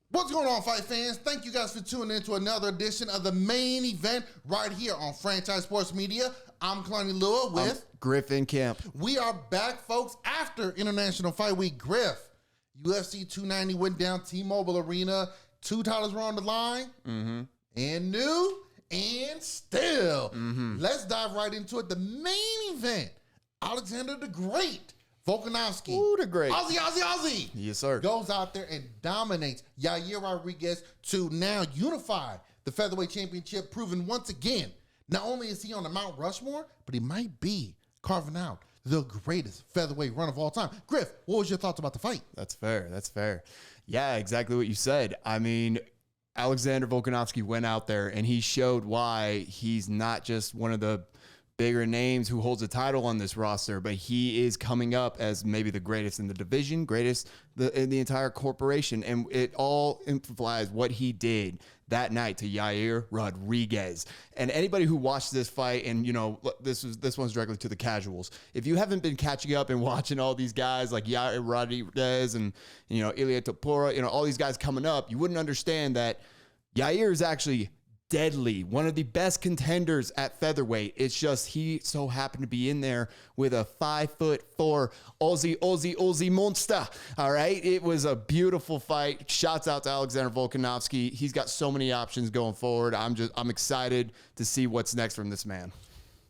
What's going on, fight fans? Thank you guys for tuning in to another edition of the main event right here on Franchise Sports Media. I'm Kalani Lua with Griff and Kalani. We are back, folks, after International Fight Week. Griff, UFC 290 went down T-Mobile Arena. 2 titles were on the line. And new and still. Let's dive right into it. The main event, Alexander the Great Volkanovski. Ooh, the Great. Aussie. Yes, sir. Goes out there and dominates Yair Rodriguez to now unify the featherweight championship, proving once again, not only is he on the Mount Rushmore, but he might be carving out the greatest featherweight run of all time. Griff, what was your thoughts about the fight? That's fair. Yeah, exactly what you said. I mean, Alexander Volkanovski went out there and he showed why he's not just one of the bigger names who holds a title on this roster, but he is coming up as maybe the greatest in the division, greatest in the entire corporation. And it all implies what he did that night to Yair Rodriguez. And anybody who watched this fight, and you know, this one's directly to the casuals. If you haven't been catching up and watching all these guys like Yair Rodriguez and, you know, Ilia Topuria, you know, all these guys coming up, you wouldn't understand that Yair is actually deadly, one of the best contenders at featherweight. It's just he so happened to be in there with a 5'4" Aussie monster. All right, it was a beautiful fight. Shouts out to Alexander Volkanovski. He's got so many options going forward. I'm excited to see what's next from this man.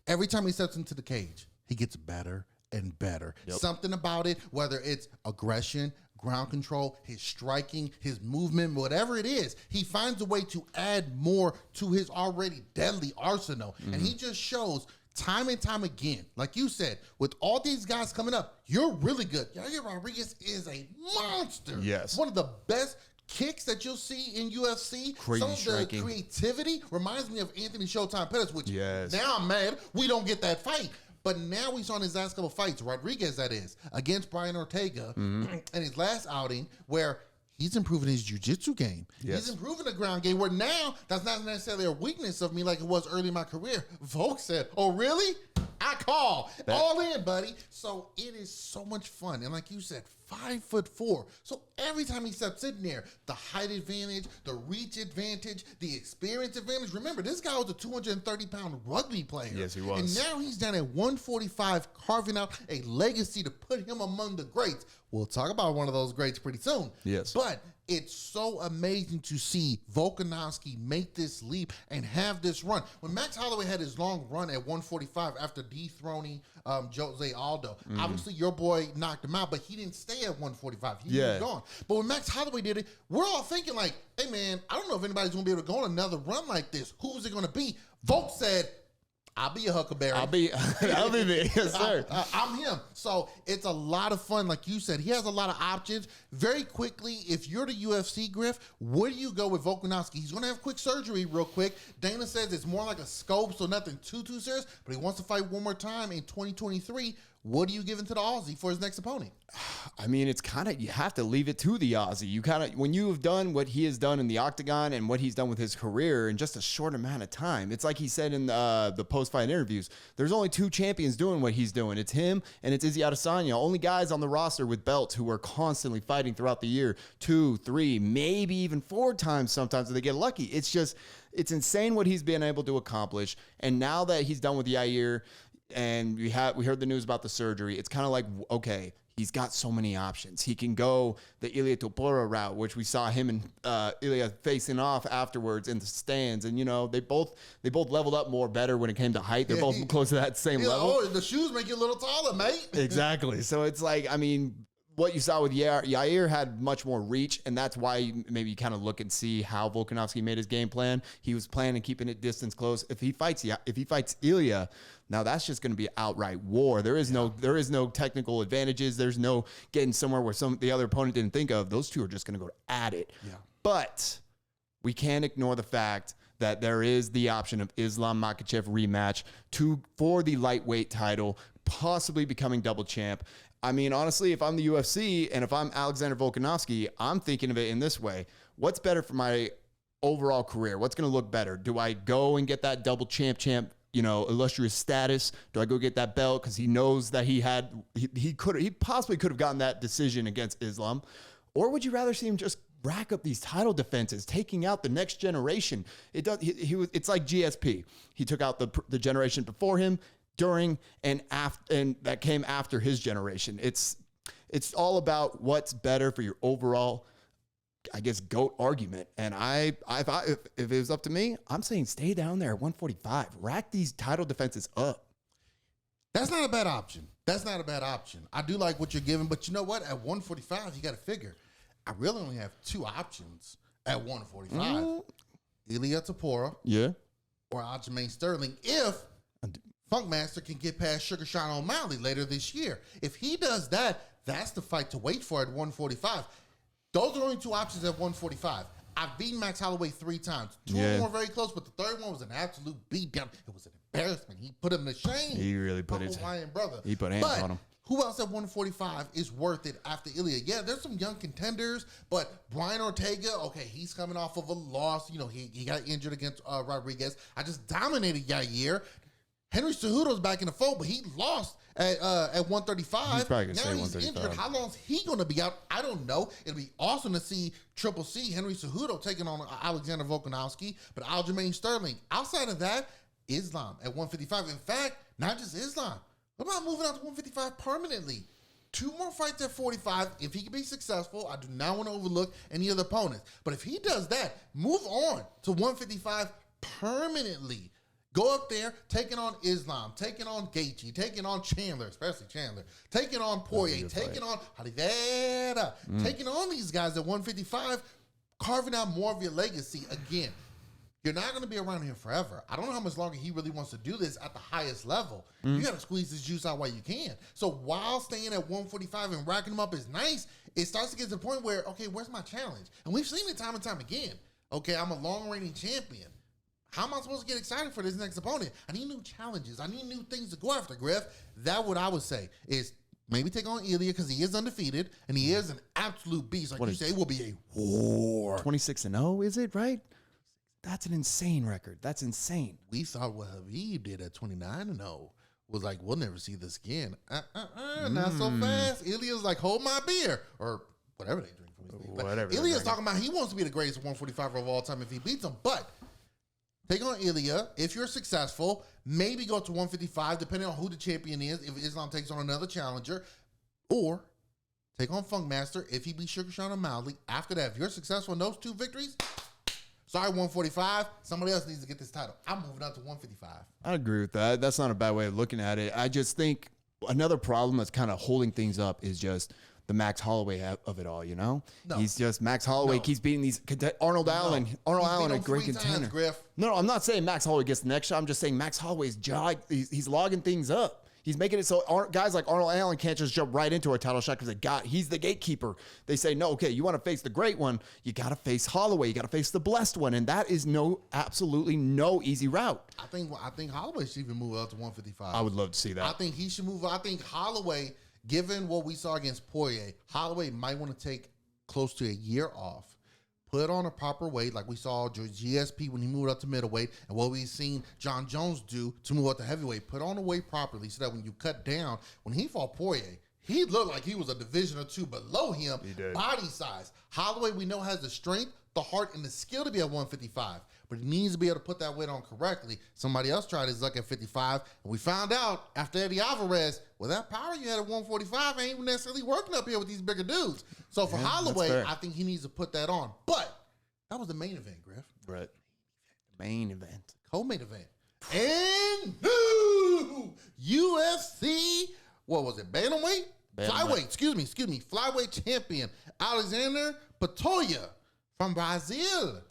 Every time he steps into the cage, he gets better and better. Yep. Something about it, whether it's aggression, ground control, his striking, his movement, whatever it is, he finds a way to add more to his already deadly arsenal. And he just shows time and time again, like you said, with all these guys coming up, you're really good. Yair Rodriguez is a monster. Yes. One of the best kicks that you'll see in UFC. Crazy Some of striking. the creativity reminds me of Anthony Showtime Pettis, which Yes. now I'm mad we don't get that fight. But now we saw in his last couple fights, Rodriguez that is, against Brian Ortega, and his last outing where he's improving his jiu-jitsu game. Yes. He's improving the ground game where now that's not necessarily a weakness of me like it was early in my career. Folks said, oh, really? I call. All in, buddy. So it is so much fun. And like you said, 5'4". So every time he steps in there, the height advantage, the reach advantage, the experience advantage. Remember, this guy was a 230-pound rugby player. Yes, he was. And now he's down at 145, carving out a legacy to put him among the greats. We'll talk about one of those greats pretty soon. Yes. But it's so amazing to see Volkanovski make this leap and have this run. When Max Holloway had his long run at 145 after dethroning Jose Aldo, obviously your boy knocked him out, but he didn't stay at 145. He moved on. But when Max Holloway did it, we're all thinking like, hey man, I don't know if anybody's going to be able to go on another run like this. Who's it going to be? Volk said, I'll be a Huckleberry. I'll be me. Yes, sir. I'm him. So it's a lot of fun. Like you said, he has a lot of options. Very quickly, if you're the UFC, Griff, where do you go with Volkanovski? He's going to have quick surgery real quick. Dana says it's more like a scope, so nothing too serious, but he wants to fight one more time in 2023. What are you giving to the Aussie for his next opponent? I mean, it's kind of, you have to leave it to the Aussie. You kind of, when you have done what he has done in the octagon and what he's done with his career in just a short amount of time, it's like he said in the post-fight interviews, there's only 2 champions doing what he's doing. It's him and it's Izzy Adesanya. Only guys on the roster with belts who are constantly fighting throughout the year, 2, 3, maybe even 4 times sometimes if they get lucky. It's just, it's insane what he's been able to accomplish. And now that he's done with Yair, and we heard the news about the surgery, it's kind of like, okay, he's got so many options. He can go the Ilia Topuria route, which we saw him and Ilia facing off afterwards in the stands. And, you know, they both leveled up more better when it came to height. They're both close to that same level. Oh, the shoes make you a little taller, mate. Exactly. So it's like, I mean, what you saw with Yair had much more reach, and that's why maybe you kind of look and see how Volkanovski made his game plan. He was planning keeping it distance close. If he fights Ilia, now that's just going to be outright war. There is no technical advantages. There's no getting somewhere where the other opponent didn't think of. Those two are just going to go at it. Yeah. But we can't ignore the fact that there is the option of Islam Makhachev rematch for the lightweight title, possibly becoming double champ. I mean, honestly, if I'm the UFC and if I'm Alexander Volkanovski, I'm thinking of it in this way. What's better for my overall career? What's going to look better? Do I go and get that double champ, illustrious status? Do I go get that belt because he knows that he possibly could have gotten that decision against Islam? Or would you rather see him just rack up these title defenses, taking out the next generation. It does. It's like GSP. He took out the generation before him, during, and after, and that came after his generation. It's all about what's better for your overall, I guess, GOAT argument. And if it was up to me, I'm saying stay down there at 145. Rack these title defenses up. That's not a bad option. That's not a bad option. I do like what you're giving, but you know what? At 145, you got to figure. I really only have two options at 145. Ilya Tapora. Yeah. Or Aljamain Sterling if Funkmaster can get past Sugar Sean O'Malley later this year. If he does that, that's the fight to wait for at 145. Those are only two options at 145. I've beaten Max Holloway 3 times. Two of them were very close, but the third one was an absolute beatdown. It was an embarrassment. He put him to shame. He really put his Hawaiian brother. He put hands on him. Who else at 145 is worth it after Ilya? Yeah, there's some young contenders, but Brian Ortega, okay, he's coming off of a loss. You know, he got injured against Rodriguez. I just dominated Yair. Henry Cejudo's back in the fold, but he lost at 135. He's probably going to now stay he's 135. injured. How long is he going to be out? I don't know. It'll be awesome to see Triple C, Henry Cejudo, taking on Alexander Volkanovski, but Aljamain Sterling. Outside of that, Islam at 155. In fact, not just Islam. What about moving out to 155 permanently? 2 more fights at 45. If he can be successful, I do not want to overlook any other opponents. But if he does that, move on to 155 permanently. Go up there, taking on Islam, taking on Gaethje, taking on Chandler, especially Chandler, taking on Poirier, taking on Oliveira, taking on these guys at 155, carving out more of your legacy again. You're not going to be around here forever. I don't know how much longer he really wants to do this at the highest level. You got to squeeze this juice out while you can. So while staying at 145 and racking them up is nice, it starts to get to the point where, okay, where's my challenge? And we've seen it time and time again. Okay, I'm a long-reigning champion. How am I supposed to get excited for this next opponent? I need new challenges. I need new things to go after, Griff. That's what I would say is maybe take on Ilya because he is undefeated and he is an absolute beast. Like you say, it will be a war. 26-0, is it, right? That's an insane record. That's insane. We thought what Habib did at 29-0 was like, we'll never see this again. Not so fast. Ilya's like, hold my beer. Or whatever they drink from his beer. Whatever. Ilya's talking about he wants to be the greatest 145 of all time if he beats him. But take on Ilya. If you're successful, maybe go to 155, depending on who the champion is, if Islam takes on another challenger. Or take on Funkmaster if he beats Sugar Sean O'Malley. After that, if you're successful in those 2 victories, sorry, 145, somebody else needs to get this title. I'm moving up to 155. I agree with that. That's not a bad way of looking at it. I just think another problem that's kind of holding things up is just the Max Holloway of it all, you know? No. He's just Max Holloway keeps beating these Arnold Allen. Arnold Allen, a great contender. No, I'm not saying Max Holloway gets the next shot. I'm just saying Max Holloway's jaw, he's logging things up. He's making it so guys like Arnold Allen can't just jump right into a title shot because he's the gatekeeper. They say, no, okay, you want to face the great one, you got to face Holloway, you got to face the blessed one, and that is absolutely no easy route. I think Holloway should even move up to 155. I would love to see that. I think he should move. I think Holloway, given what we saw against Poirier, Holloway might want to take close to a year off, put on a proper weight like we saw GSP when he moved up to middleweight and what we've seen John Jones do to move up to heavyweight. Put on a weight properly so that when you cut down, when he fought Poirier, he looked like he was a division or 2 below him, body size. Holloway, we know, has the strength, the heart, and the skill to be at 155, but he needs to be able to put that weight on correctly. Somebody else tried his luck at 55, and we found out after Eddie Alvarez, well, that power you had at 145 ain't necessarily working up here with these bigger dudes. So for Holloway, I think he needs to put that on. But that was the main event, Griff. Right. Main event. Co-main event. And UFC, what was it, bantamweight? Flyweight, excuse me. Flyweight champion, Alexander Pantoja from Brazil.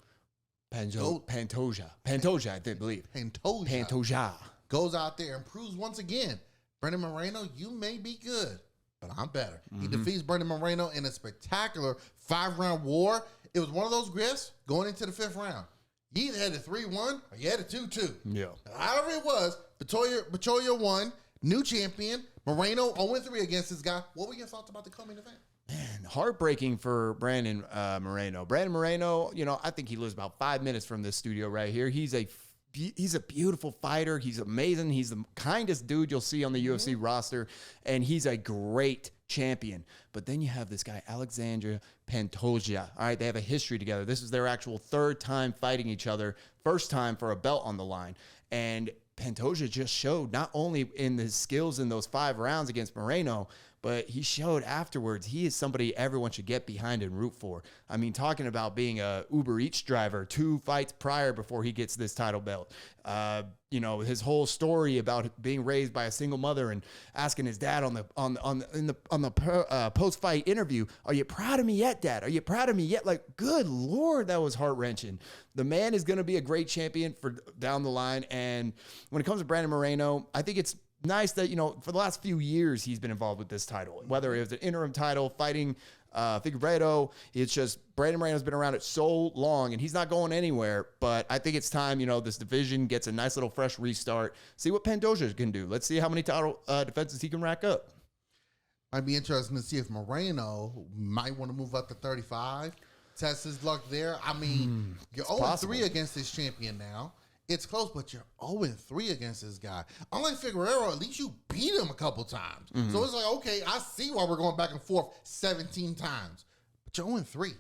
Pantoja, I believe. Pantoja. Goes out there and proves once again, Brandon Moreno, you may be good, but I'm better. He defeats Brandon Moreno in a spectacular 5-round war. It was one of those Griffs going into the 5th round. You either had a 3-1 or you had a 2-2. Yeah. However it was, Pantoja won, new champion. Moreno 0-3 against this guy. What were your thoughts about the co-main event? Man, heartbreaking for Brandon Moreno. Brandon Moreno, I think he lives about 5 minutes from this studio right here. He's a he's a beautiful fighter. He's amazing. He's the kindest dude you'll see on the UFC roster, and he's a great champion. But then you have this guy, Alexandre Pantoja. All right, they have a history together. This is their actual third time fighting each other, first time for a belt on the line. And Pantoja just showed not only in his skills in those 5 rounds against Moreno, but he showed afterwards he is somebody everyone should get behind and root for. I mean, talking about being a Uber Eats driver 2 fights prior before he gets this title belt. You know, his whole story about being raised by a single mother and asking his dad on the post-fight interview, "Are you proud of me yet, Dad? Are you proud of me yet?" Like, good Lord, that was heart-wrenching. The man is going to be a great champion for down the line. And when it comes to Brandon Moreno, I think it's nice that, you know, for the last few years, he's been involved with this title, whether it was an interim title fighting Figueiredo. It's just Brandon Moreno's been around it so long and he's not going anywhere. But I think it's time, you know, this division gets a nice little fresh restart. See what Pantoja can do. Let's see how many title defenses he can rack up. Might be interesting to see if Moreno might want to move up to 35, test his luck there. I mean, you're 0-3 against this champion now. It's close, but you're 0-3 against this guy. Unlike Figueiredo, at least you beat him a couple times. So it's like, okay, I see why we're going back and forth 17 times. But you're 0-3.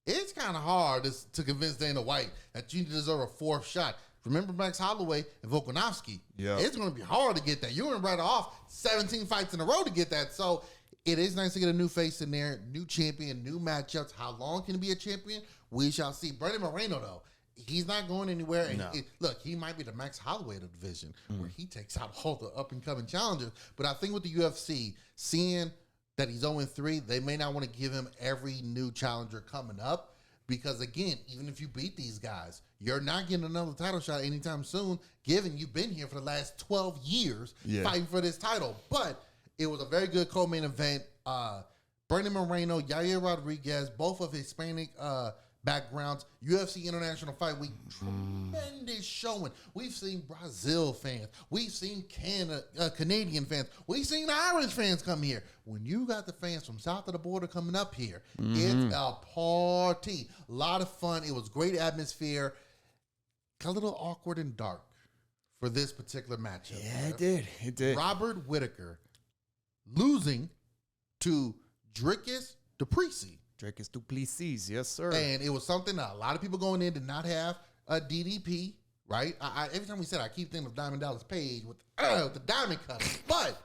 It's kind of hard to convince Dana White that you deserve a 4th shot. Remember Max Holloway and Volkanovski? Yeah. It's going to be hard to get that. You're going to write off 17 fights in a row to get that. So it is nice to get a new face in there, new champion, new matchups. How long can he be a champion? We shall see. Brandon Moreno, though, he's not going anywhere. And look, he might be the Max Holloway of the division where he takes out all the up-and-coming challengers. But I think with the UFC, seeing that he's 0-3, they may not want to give him every new challenger coming up because, again, even if you beat these guys, you're not getting another title shot anytime soon, given you've been here for the last 12 years fighting for this title. But it was a very good co-main event. Brandon Moreno, Yair Rodriguez, both of Hispanic backgrounds, UFC International Fight Week, tremendous showing. We've seen Brazil fans. We've seen Canadian fans. We've seen Irish fans come here. When you got the fans from south of the border coming up here, it's a party. A lot of fun. It was great atmosphere. Got a little awkward and dark for this particular matchup. Yeah, it did. It did. Robert Whittaker losing to Dricus Duplessis. Dricus Duplessis, yes, sir. And it was something that a lot of people going in did not have a DDP, right? Every time we said, I keep thinking of Diamond Dallas Page with the diamond cutter. But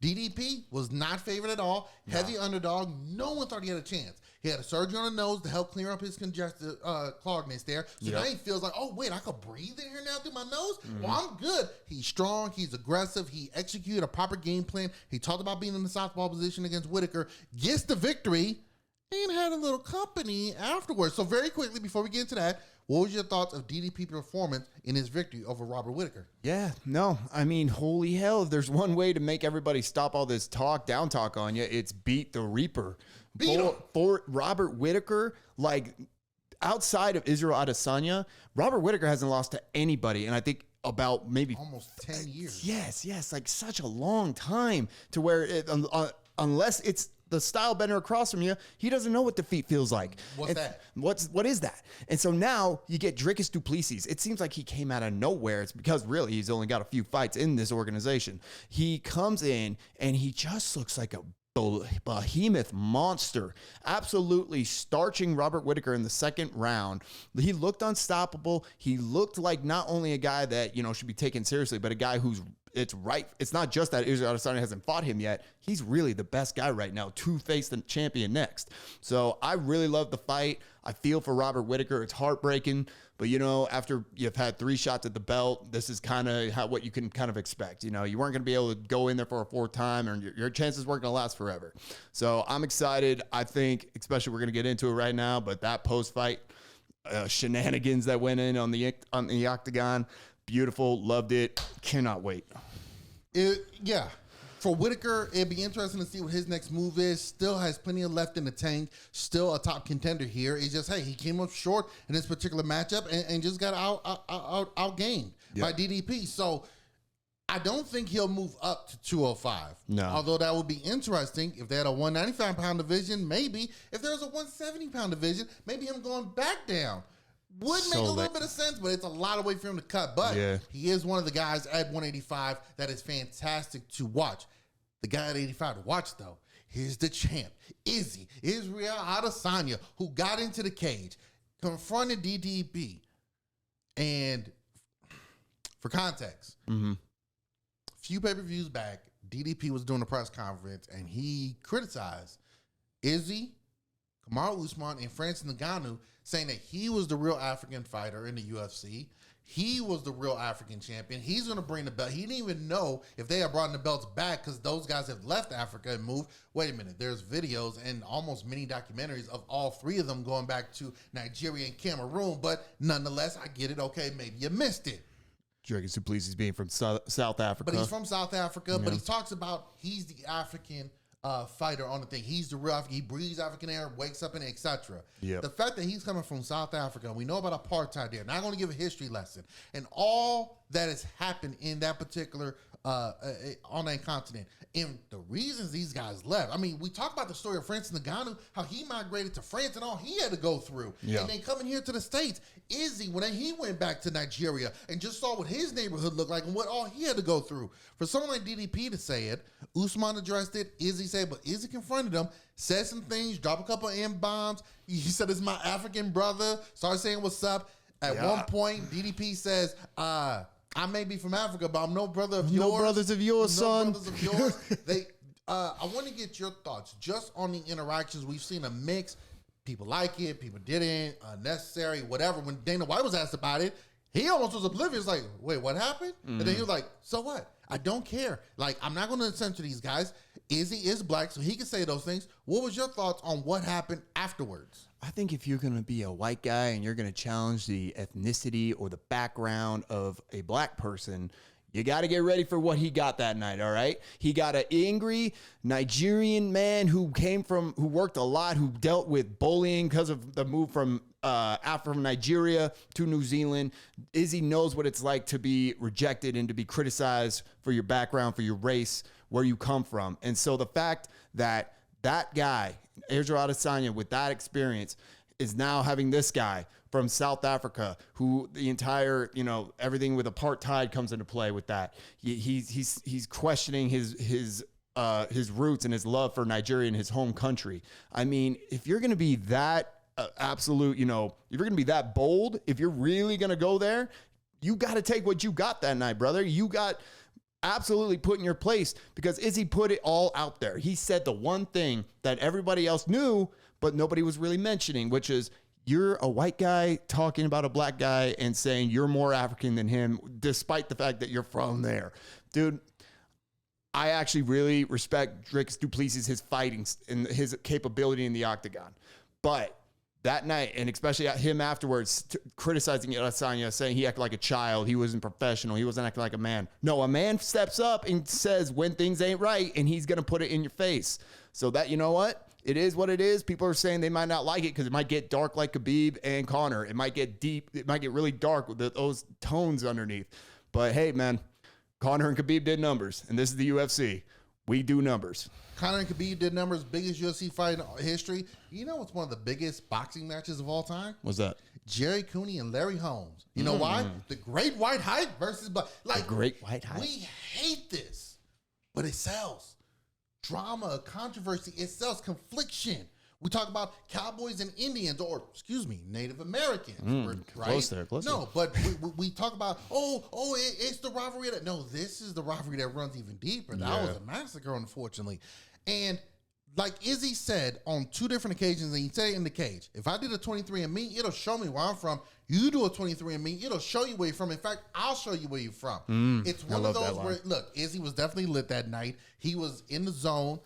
DDP was not favored at all. No. Heavy underdog. No one thought he had a chance. He had a surgery on the nose to help clear up his congested cloggedness there. So now he feels like, oh, wait, I could breathe in here now through my nose? Well, I'm good. He's strong. He's aggressive. He executed a proper game plan. He talked about being in the southpaw position against Whittaker. Gets the victory. And had a little company afterwards. So very quickly, before we get into that, what was your thoughts of DDP performance in his victory over Robert Whittaker? Yeah, no, I mean, holy hell, if there's one way to make everybody stop all this down talk on you, it's beat the Reaper. For Robert Whittaker, like, outside of Israel Adesanya, Robert Whittaker hasn't lost to anybody, and I think about maybe almost 10 years. Yes, like such a long time to where unless it's the style bender across from you, he doesn't know what defeat feels like. What is that? And so now you get Dricus Duplessis. It seems like he came out of nowhere. It's because really he's only got a few fights in this organization. He comes in and he just looks like a behemoth monster, absolutely starching Robert Whittaker in the second round. He looked unstoppable. He looked like not only a guy that, you know, should be taken seriously, but a guy who's it's not just that Israel Adesanya hasn't fought him yet. He's really the best guy right now to face the champion next. So I really love the fight. I feel for Robert Whittaker. It's heartbreaking, but you know, after you've had 3 shots at the belt, this is kind of what you can kind of expect. You know, you weren't going to be able to go in there for a 4th time, and your chances weren't going to last forever. So I'm excited. I think, especially we're going to get into it right now, but that post-fight shenanigans that went in on the octagon, beautiful, loved it, cannot wait. For Whittaker, it'd be interesting to see what his next move is. Still has plenty of left in the tank. Still a top contender here. It's just, hey, he came up short in this particular matchup and just got outgained by DDP. So I don't think he'll move up to 205. No. Although that would be interesting if they had a 195-pound division. Maybe if there's a 170-pound division, maybe him going back down. would make a little bit of sense, but it's a lot of weight for him to cut. But he is one of the guys at 185 that is fantastic to watch. The guy at 85 to watch, though, here's the champ, Israel Adesanya, who got into the cage, confronted DDP, and for context, a few pay-per-views back, DDP was doing a press conference, and he criticized Izzy, Kamaru Usman, and Francis Ngannou, saying that he was the real African fighter in the UFC. He was the real African champion. He's going to bring the belt. He didn't even know if they had brought the belts back because those guys have left Africa and moved. Wait a minute. There's videos and almost mini documentaries of all three of them going back to Nigeria and Cameroon. But nonetheless, I get it. Okay, maybe you missed it. Dragon Duplessis being from South Africa. But he's from South Africa. But he talks about he's the African fighter on the thing. He's the real African. He breathes African air, wakes up in it, etc. The fact that he's coming from South Africa, we know about apartheid there. Not going to give a history lesson. And all that has happened in that particular, on that continent. And the reasons these guys left. I mean, we talk about the story of Francis Ngannou, how he migrated to France and all he had to go through. And then coming here to the States, Izzy, when he went back to Nigeria and just saw what his neighborhood looked like and what all he had to go through. For someone like DDP to say it, Usman addressed it, Izzy said, but Izzy confronted him, said some things, dropped a couple of M-bombs. He said, it's my African brother. Started saying, what's up? At one point, DDP says, I may be from Africa, but I'm no brother of yours. No brothers of yours, son. No brothers of yours. I want to get your thoughts just on the interactions. We've seen a mix. People like it, people didn't, unnecessary, whatever. When Dana White was asked about it, he almost was oblivious, like, wait, what happened? And then he was like, so what? I don't care. Like, I'm not going to censor these guys. Izzy is black, so he can say those things. What was your thoughts on what happened afterwards? I think if you're going to be a white guy and you're going to challenge the ethnicity or the background of a black person, you got to get ready for what he got that night, all right? He got an angry Nigerian man who worked a lot, who dealt with bullying because of the move from Nigeria to New Zealand. Izzy knows what it's like to be rejected and to be criticized for your background, for your race, where you come from. And so the fact that that guy, Israel Adesanya, with that experience, is now having this guy from South Africa, who the entire, everything with apartheid comes into play with that. He's questioning his roots and his love for Nigeria and his home country. I mean, if you're going to be that absolute, if you're going to be that bold, if you're really going to go there, you got to take what you got that night, brother. You got absolutely put in your place, because Izzy put it all out there. He said the one thing that everybody else knew, but nobody was really mentioning, which is, you're a white guy talking about a black guy and saying you're more African than him, despite the fact that you're from there. Dude, I actually really respect Drix Duplessis, his fighting and his capability in the octagon. But that night, and especially him afterwards, criticizing Adesanya, saying he acted like a child, he wasn't professional, he wasn't acting like a man. No, a man steps up and says when things ain't right, and he's going to put it in your face. So that, you know what? It is what it is. People are saying they might not like it because it might get dark like Khabib and Conor. It might get deep. It might get really dark with those tones underneath. But hey, man, Conor and Khabib did numbers, and this is the UFC. We do numbers. Conor and Khabib did numbers, biggest UFC fight in history. You know what's one of the biggest boxing matches of all time? What's that? Jerry Cooney and Larry Holmes. You know why? The Great White Hype versus... the Great White Hype. We hate this, but it sells. Drama, controversy, it sells. Confliction. We talk about cowboys and Indians, or Native Americans. Right? Close there. No, but we talk about it's the rivalry this is the rivalry that runs even deeper. That was a massacre, unfortunately. And like Izzy said on two different occasions, and he said it in the cage, if I did a 23andMe, it'll show me where I'm from. You do a 23andMe, it'll show you where you're from. In fact, I'll show you where you're from. It's one of those where, look, Izzy was definitely lit that night. He was in the zone.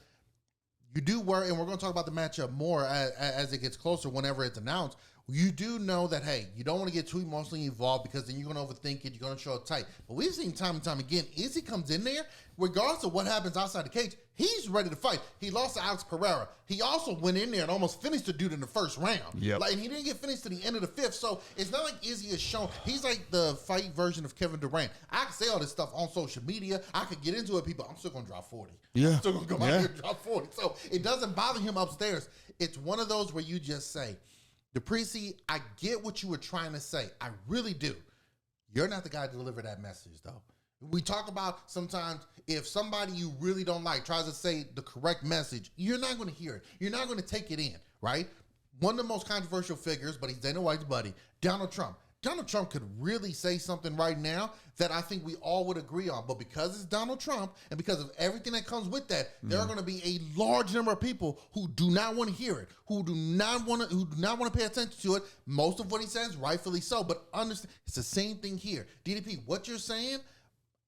You do worry, and we're going to talk about the matchup more as it gets closer whenever it's announced. You do know that, hey, you don't want to get too emotionally involved because then you're going to overthink it. You're going to show it tight. But we've seen time and time again, Izzy comes in there, regardless of what happens outside the cage, he's ready to fight. He lost to Alex Pereira. He also went in there and almost finished the dude in the first round. Yep. And he didn't get finished to the end of the fifth. So it's not like Izzy is shown. He's like the fight version of Kevin Durant. I can say all this stuff on social media. I could get into it. People, I'm still going to drop 40. Yeah. I'm still going to go out here and drop 40. So it doesn't bother him upstairs. It's one of those where you just say, Duplessis, I get what you were trying to say. I really do. You're not the guy to deliver that message, though. We talk about sometimes if somebody you really don't like tries to say the correct message, you're not going to hear it. You're not going to take it in, right? One of the most controversial figures, but he's Dana White's buddy, Donald Trump. Donald Trump could really say something right now that I think we all would agree on. But because it's Donald Trump and because of everything that comes with that, there are going to be a large number of people who do not want to hear it, who do not want to pay attention to it. Most of what he says, rightfully so. But understand, it's the same thing here. DDP, what you're saying,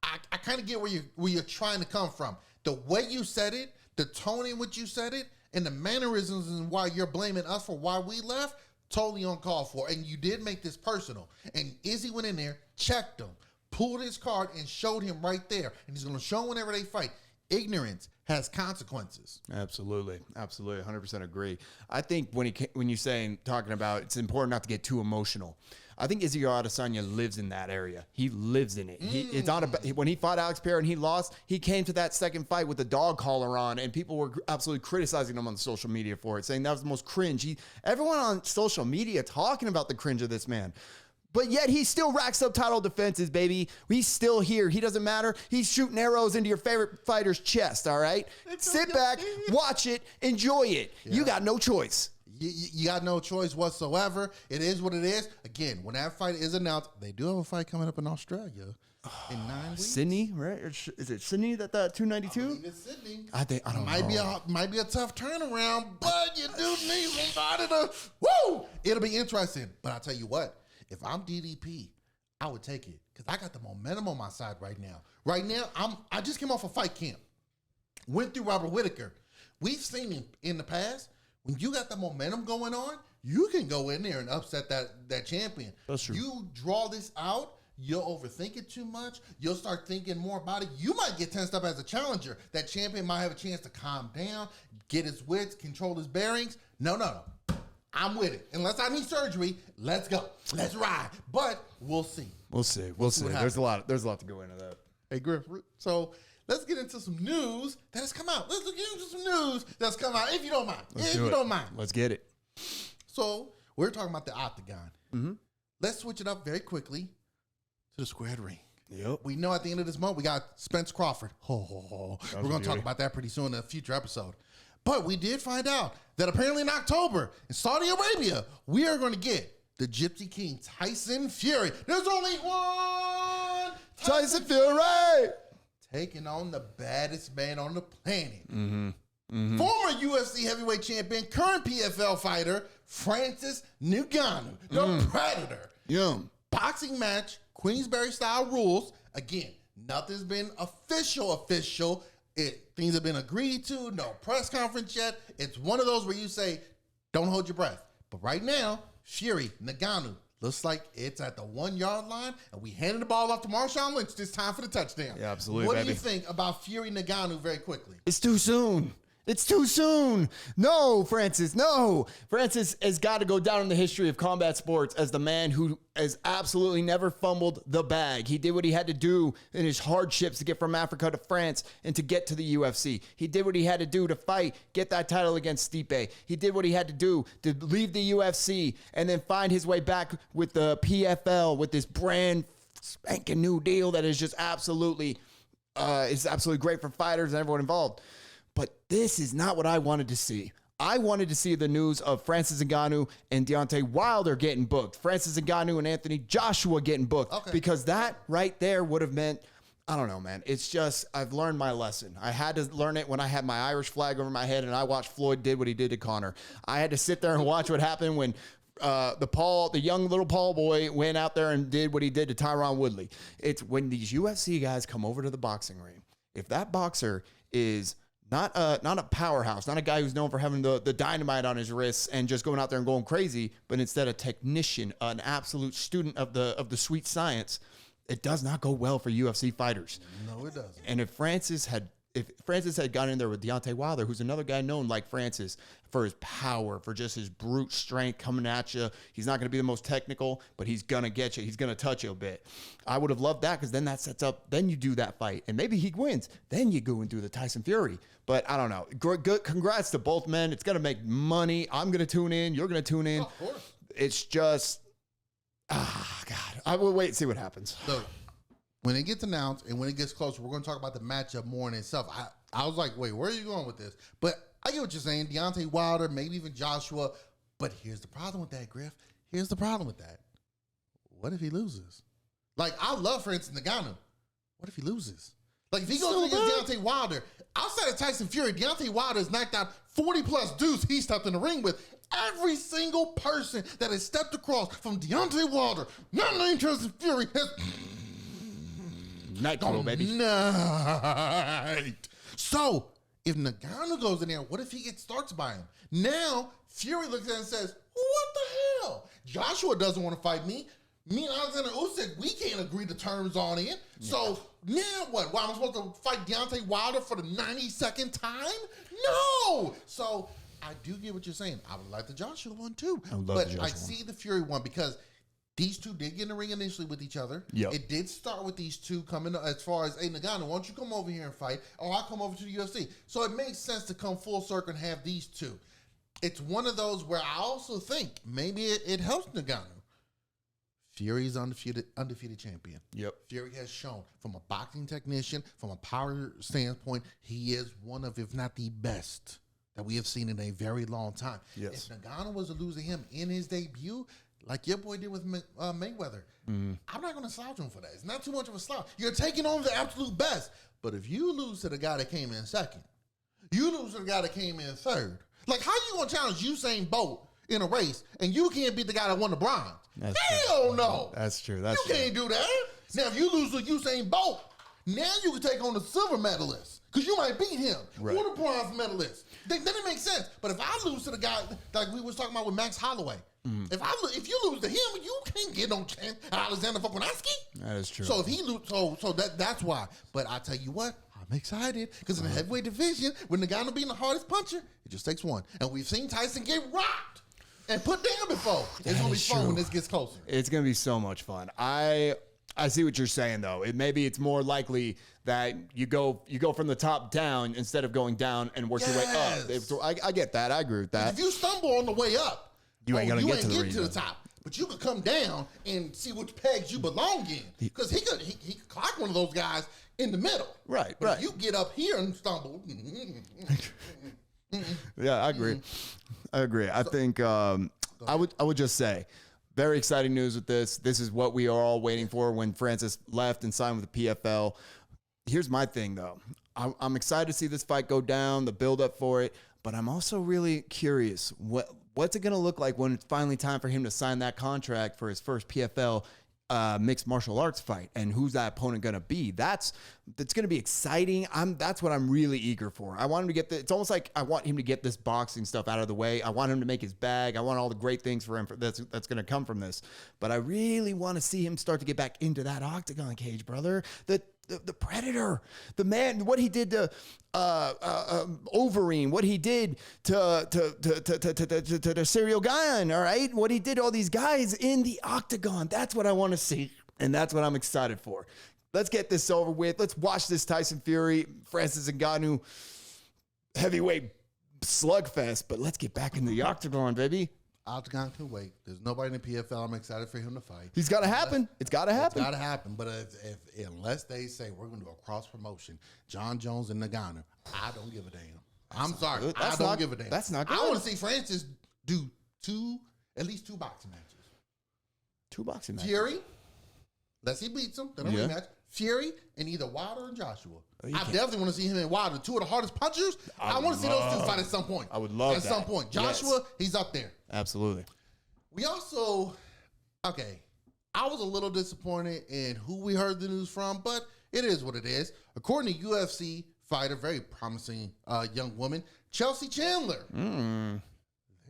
I kind of get where you're trying to come from. The way you said it, the tone in which you said it, and the mannerisms and why you're blaming us for why we left, totally uncalled for. And you did make this personal. And Izzy went in there, checked him, pulled his card, and showed him right there. And he's going to show whenever they fight. Ignorance has consequences. Absolutely. 100% agree. I think when you're talking about it's important not to get too emotional. I think Izzy Adesanya lives in that area. He lives in it. It's not when he fought Alex Pereira and he lost, he came to that second fight with the dog collar on, and people were absolutely criticizing him on social media for it, saying that was the most cringe. Everyone on social media talking about the cringe of this man. But yet he still racks up title defenses, baby. He's still here. He doesn't matter. He's shooting arrows into your favorite fighter's chest, all right? Sit back, watch it, enjoy it. Yeah. You got no choice. You got no choice whatsoever. It is what it is. Again, when that fight is announced, they do have a fight coming up in Australia in 9 weeks. Sydney, right? Is it Sydney that 292? I believe it's Sydney. I don't know. Might be a tough turnaround, but you do need somebody to, woo! It'll be interesting. But I'll tell you what, if I'm DDP, I would take it because I got the momentum on my side right now. Right now, I just came off a fight camp. Went through Robert Whittaker. We've seen him in the past. When you got the momentum going on, you can go in there and upset that champion. That's true. You draw this out, you'll overthink it too much. You'll start thinking more about it. You might get tensed up as a challenger. That champion might have a chance to calm down, get his wits, control his bearings. No. I'm with it. Unless I need surgery, let's go. Let's ride. But we'll see. We'll see. There's a lot to go into that. Hey, Griff, so let's get into some news that has come out. Let's get into some news that's come out, if you don't mind. Let's get it. So we're talking about the octagon. Mm-hmm. Let's switch it up very quickly to the squared ring. Yep. We know at the end of this month, we got Spence Crawford. We're going to talk about that pretty soon in a future episode. But we did find out that apparently in October, in Saudi Arabia, we are going to get the Gypsy King, Tyson Fury. There's only one Tyson Fury! Taking on the baddest man on the planet. Mm-hmm. Mm-hmm. Former UFC heavyweight champion, current PFL fighter, Francis Ngannou, the Predator. Yum. Boxing match, Queensberry-style rules. Again, nothing's been official. Things have been agreed to. No press conference yet. It's one of those where you say, don't hold your breath. But right now, Fury, Ngannou, looks like it's at the 1 yard line, and we handed the ball off to Marshawn Lynch this time for the touchdown. Yeah, absolutely. What do you think about Fury Ngannou very quickly? It's too soon. It's too soon. No, Francis, no. Francis has got to go down in the history of combat sports as the man who has absolutely never fumbled the bag. He did what he had to do in his hardships to get from Africa to France and to get to the UFC. He did what he had to do to fight, get that title against Stipe. He did what he had to do to leave the UFC and then find his way back with the PFL with this brand spanking new deal that is just absolutely great for fighters and everyone involved. But this is not what I wanted to see. I wanted to see the news of Francis Ngannou and Deontay Wilder getting booked. Francis Ngannou and Anthony Joshua getting booked. Okay. Because that right there would have meant, I don't know, man. It's just, I've learned my lesson. I had to learn it when I had my Irish flag over my head and I watched Floyd did what he did to Conor. I had to sit there and watch what happened when the young little Paul boy went out there and did what he did to Tyron Woodley. It's when these UFC guys come over to the boxing ring. If that boxer is not a powerhouse, not a guy who's known for having the dynamite on his wrists and just going out there and going crazy, but instead a technician, an absolute student of the sweet science, it does not go well for UFC fighters. No, it doesn't. And if Francis had gone in there with Deontay Wilder, who's another guy known like Francis for his power, for just his brute strength coming at you. He's not going to be the most technical, but he's going to get you. He's going to touch you a bit. I would have loved that because then that sets up, then you do that fight and maybe he wins. Then you go and do the Tyson Fury. But I don't know. Good. Congrats to both men. It's going to make money. I'm going to tune in. You're going to tune in. Of course. it's just, God. I will wait and see what happens. So when it gets announced and when it gets closer, we're going to talk about the matchup more in itself. I was like, wait, where are you going with this? But I get what you're saying. Deontay Wilder, maybe even Joshua. But here's the problem with that, Griff. Here's the problem with that. What if he loses? Like, I love Francis Ngannou. What if he loses? Like, if he goes against Deontay Wilder, outside of Tyson Fury, Deontay Wilder has knocked out 40-plus dudes he stepped in the ring with. Every single person that has stepped across from Deontay Wilder, not named Tyson Fury, has... Nightcrawler, baby. Night. So, if Ngannou goes in there, what if he gets starts by him? Now, Fury looks at it and says, what the hell? Joshua doesn't want to fight me. Me and Alexander Usyk, we can't agree to terms on it. So now what? Well, I'm supposed to fight Deontay Wilder for the 92nd time? No. So I do get what you're saying. I would like the Joshua one too. But I see the Fury one because these two did get in the ring initially with each other. Yep. It did start with these two coming as far as, hey, Ngannou, why don't you come over here and fight? Or I'll come over to the UFC. So it makes sense to come full circle and have these two. It's one of those where I also think maybe it helps Ngannou. Fury's undefeated champion. Yep. Fury has shown from a boxing technician, from a power standpoint, he is one of, if not the best that we have seen in a very long time. Yes. If Ngannou was to lose to him in his debut, like your boy did with Mayweather, I'm not going to slouch him for that. It's not too much of a slouch. You're taking on the absolute best. But if you lose to the guy that came in second, you lose to the guy that came in third, like how you going to challenge Usain Bolt in a race and you can't beat the guy that won the bronze? Hell no. That's true. You can't do that. Now, if you lose to Usain Bolt, now you can take on the silver medalist because you might beat him or the bronze medalist. Then it makes sense. But if I lose to the guy like we was talking about with Max Holloway, if you lose to him, you can't get no chance. Alexander Volkanovski. That is true. So if he that's why. But I tell you what, I'm excited because in the heavyweight division, when the guy will be the hardest puncher, it just takes one. And we've seen Tyson get rocked and put down before. It's gonna be fun when this gets closer. It's gonna be so much fun. I see what you're saying though. Maybe it's more likely that you go from the top down instead of going down and work your way up. I get that. I agree with that. If you stumble on the way up, you ain't gonna get to the top. But you could come down and see which pegs you belong in. Because he could clock one of those guys in the middle. Right. But if you get up here and stumble. Yeah, I agree. I think I would just say, very exciting news with this. This is what we are all waiting for when Francis left and signed with the PFL. Here's my thing, though. I'm excited to see this fight go down, the build-up for it, but I'm also really curious, what's it going to look like when it's finally time for him to sign that contract for his first PFL mixed martial arts fight, and who's that opponent going to be? That's going to be exciting. That's what I'm really eager for. I want him to get it's almost like I want him to get this boxing stuff out of the way. I want him to make his bag. I want all the great things for him that's going to come from this. But I really want to see him start to get back into that octagon cage, brother. The Predator, the man, what he did to Overeem, what he did to the Serial Guyan, all right? What he did to all these guys in the octagon. That's what I want to see, and that's what I'm excited for. Let's get this over with. Let's watch this Tyson Fury, Francis Ngannou heavyweight slugfest, but let's get back in the octagon, baby. Octagon can wait. There's nobody in the PFL. I'm excited for him to fight. He's got to happen. It's got to happen. It's got to happen. But unless they say we're going to do a cross promotion, John Jones and Ngannou, I don't give a damn. I'm sorry. I don't give a damn. That's not good. I want to see Francis do at least two boxing matches. Two boxing matches. Fury, unless he beats him, then a rematch. Fury and either Wilder or Joshua. I definitely want to see him and Wilder, two of the hardest punchers. I want to see those two fight at some point. I would love at some point. Joshua, he's up there. Absolutely. We also, I was a little disappointed in who we heard the news from, but it is what it is. According to UFC fighter, very promising young woman, Chelsea Chandler.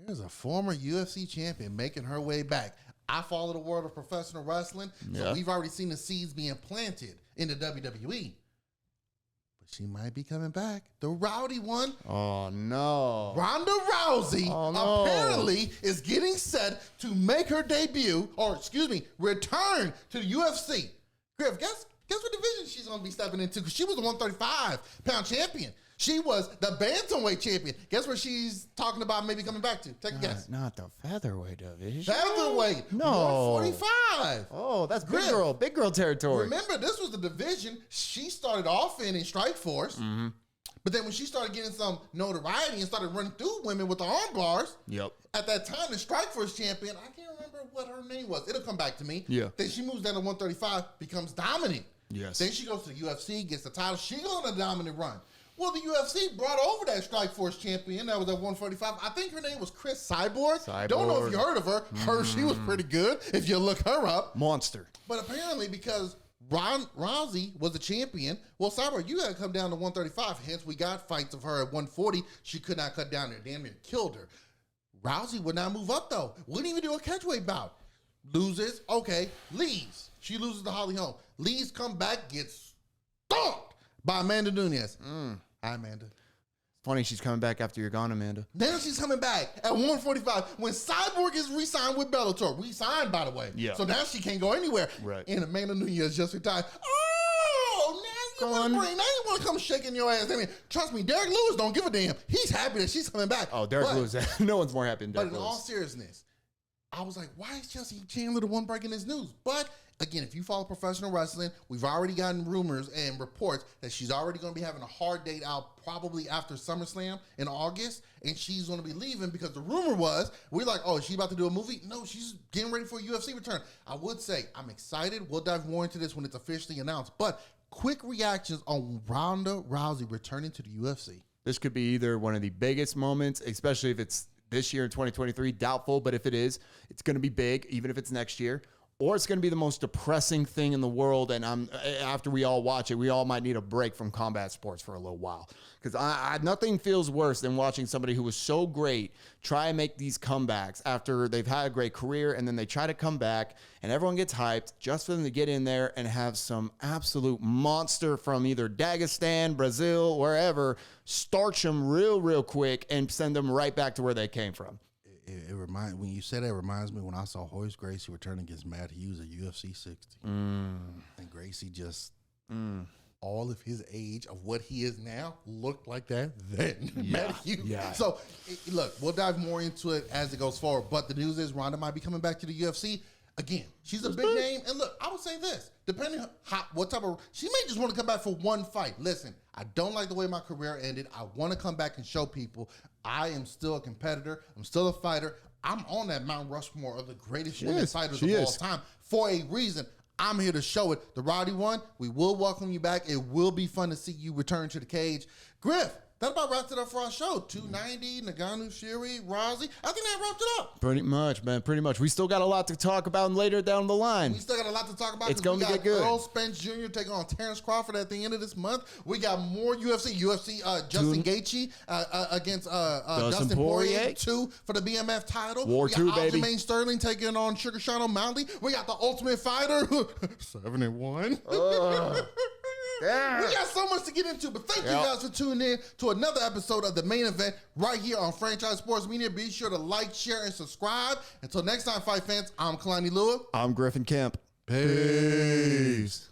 There's a former UFC champion making her way back. I follow the world of professional wrestling, so we've already seen the seeds being planted in the WWE. But she might be coming back. The rowdy one. Oh, no. Ronda Rousey apparently is getting set to make her debut, return to the UFC. Griff, guess what division she's going to be stepping into? Because she was the 135-pound champion. She was the bantamweight champion. Guess where she's talking about maybe coming back to? Take a guess. Not the featherweight division. Featherweight. No. 145. Oh, that's Griff. big girl territory. Remember, this was the division she started off in Strikeforce. Mm-hmm. But then when she started getting some notoriety and started running through women with the arm bars, Yep. at that time, the Strikeforce champion, I can't remember what her name was. It'll come back to me. Yeah. Then she moves down to 135, becomes dominant. Yes. Then she goes to the UFC, gets the title. She goes on a dominant run. Well, the UFC brought over that Strikeforce champion that was at 145. I think her name was Chris Cyborg. Don't know if you heard of her. She was pretty good if you look her up. Monster. But apparently, because Rousey was the champion, well, Cyborg, you got to come down to 135. Hence, we got fights of her at 140. She could not cut down there. Damn near killed her. Rousey would not move up, though. Wouldn't even do a catchweight bout. Loses. Okay. Leaves. She loses to Holly Holm. Leaves, come back, gets stomped by Amanda Nunes. Hi, Amanda. Funny she's coming back after you're gone, Amanda. Now she's coming back at 145 when Cyborg is re-signed with Bellator. Re-signed, by the way. Yeah. So now she can't go anywhere. Right. And Amanda Nunes just retired. Oh, now you want to bring, now you want to come shaking your ass. I mean, trust me, Derek Lewis don't give a damn. He's happy that she's coming back. Oh, Derek Lewis. No one's more happy than Derek Lewis. But in all seriousness, I was like, why is Chelsea Chandler the one breaking this news? But again, if you follow professional wrestling, we've already gotten rumors and reports that she's already going to be having a hard date out probably after SummerSlam in August, and she's going to be leaving because the rumor was, we're like, oh, is she about to do a movie? No, she's getting ready for a UFC return. I would say I'm excited. We'll dive more into this when it's officially announced. But quick reactions on Ronda Rousey returning to the UFC. This could be either one of the biggest moments, especially if it's this year in 2023, doubtful, but if it is, it's going to be big, even if it's next year. Or it's going to be the most depressing thing in the world, and after we all watch it, we all might need a break from combat sports for a little while. Because nothing feels worse than watching somebody who was so great try and make these comebacks after they've had a great career, and then they try to come back, and everyone gets hyped just for them to get in there and have some absolute monster from either Dagestan, Brazil, wherever, starch them real quick and send them right back to where they came from. When you said that, it reminds me when I saw Horace Gracie return against Matt Hughes at UFC 60. And Gracie just, all of his age of what he is now looked like that then. Yeah. Matt Hughes. Yeah. So, look, we'll dive more into it as it goes forward. But the news is Ronda might be coming back to the UFC. Again, she's a big name. And look, I would say this. Depending on what type of... She may just want to come back for one fight. Listen, I don't like the way my career ended. I want to come back and show people I am still a competitor. I'm still a fighter. I'm on that Mount Rushmore of the greatest women fighters of all time for a reason. I'm here to show it. The Rowdy one, we will welcome you back. It will be fun to see you return to the cage. Griff, that about wraps it up for our show. 290, Nagano, Shiri, Rousey. I think that wrapped it up. Pretty much, man. Pretty much. We still got a lot to talk about later down the line. We still got a lot to talk about. It's going to get good. Earl Spence Jr. taking on Terrence Crawford at the end of this month. We got more UFC. Justin Gaethje against Dustin Poirier 2 for the BMF title. War 2, baby. Aljamain Sterling taking on Sugar Sean O'Malley. We got the Ultimate Fighter 7-1. Yeah. We got so much to get into, but thank you guys for tuning in to another episode of The Main Event right here on Franchise Sports Media. Be sure to like, share, and subscribe. Until next time, fight fans, I'm Kalani Lua. I'm Griff and Kemp. Peace.